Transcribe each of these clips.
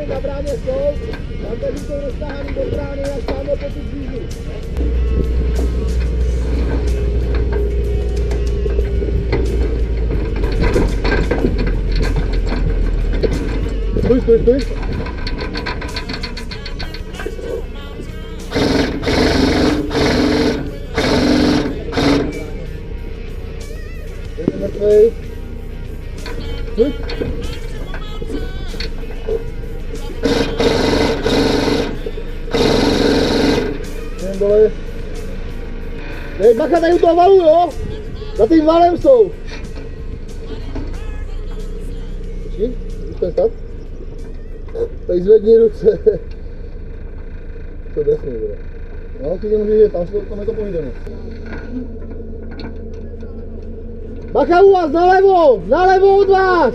Na bráně jsou, tam tady jsou roztáhaný do brány až tam po tu kříži. Stůj. Jsi mrtvej. Stůj. Jdem dole. Dej bacha tady u toho valu, jo? Za tím valem jsou. Počkej, zůstaň stát. Tady zvedni ruce. To desný bude. No, ty nemůžeš jít, tam to povídeme. Bacha u vás, nalevo od vás!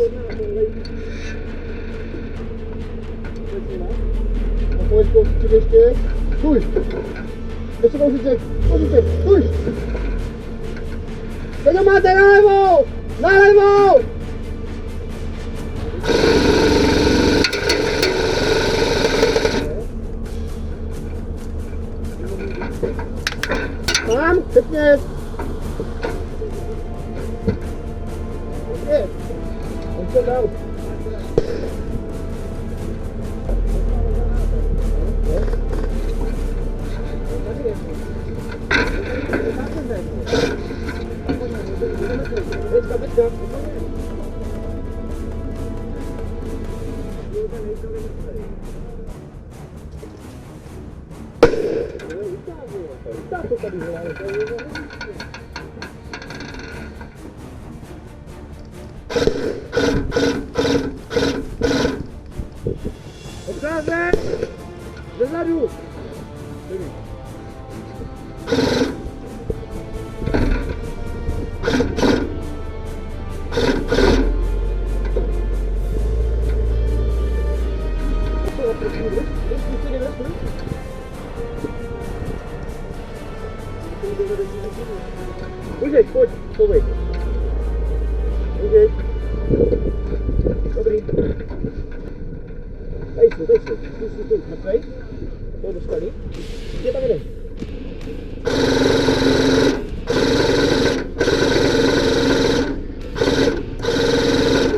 Pojď kousíček ještě. Stůj! Ještě kousíček, stůj! Teď ho máte nalevo! Mám, pěkně. On se dal. Odcházej! Zezadu! Můžeš, pojď, povej. Můžeš. Dobrý. Tady jsou. Stůj, mrtvej. To dostali. Kde tam jdem?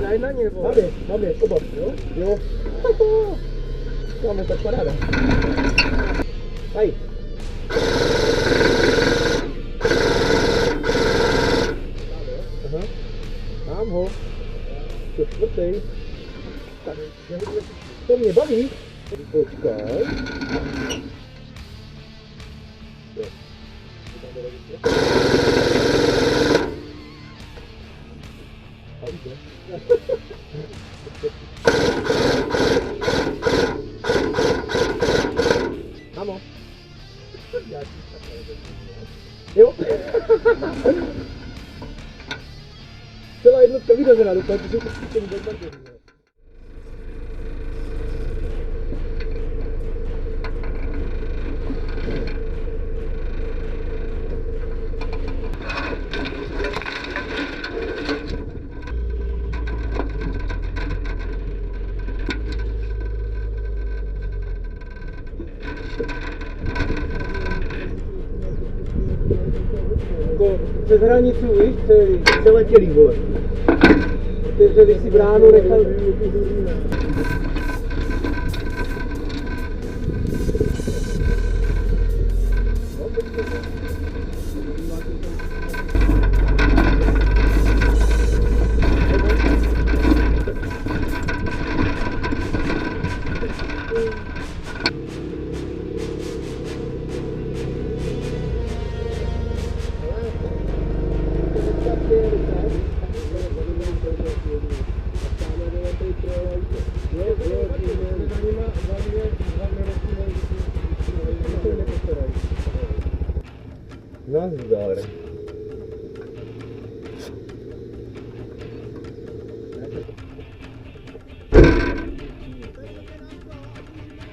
Daj na ně, nebo? Máme, oba, jo? Jo. Máme tak paráda. Tady. Aha. Mám ho. To čtvrtej. Tak, to mě baví. Počkaj. Jo. Mamo. Jo. Celá jednotka vydařená, dokud ty jsou to všichni bezbarděný. Přes hranicu, víš, přeletělý, vole. Otevřeli si bránu, nechal... No, zdar.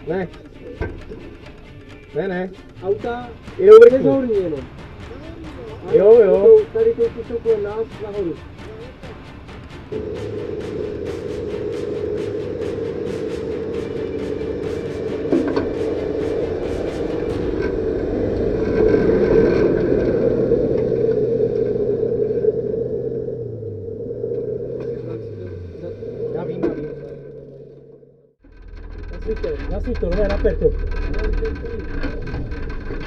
Ne. Ne. Auta Jedou vrchní. nezhorní jenom. Jo. Tady ty jsou kolem nás nahoru. Já vím. Nasuď to, ne, naper to.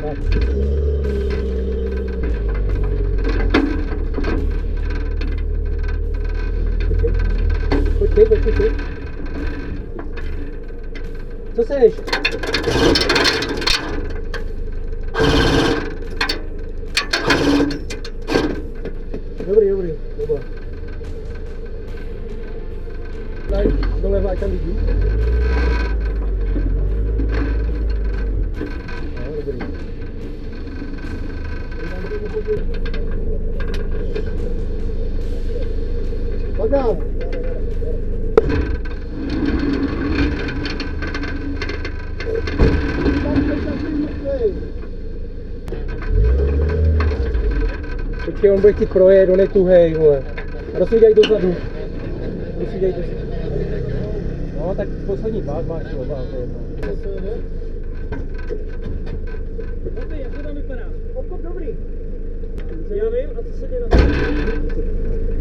Tak. Počkej. Co seš? Dobrý. Daj, doleva, ať tam vidí. No, dobrý. Baga! Počkej, on bude chtít projet, on je tuhej, vole. A rozsvíděj dozadu. No, tak poslední pás máš, jo, to je jedno. Dobrý, jak to tam vypadá? Okop dobrý. Já vím, a co se děje na tom?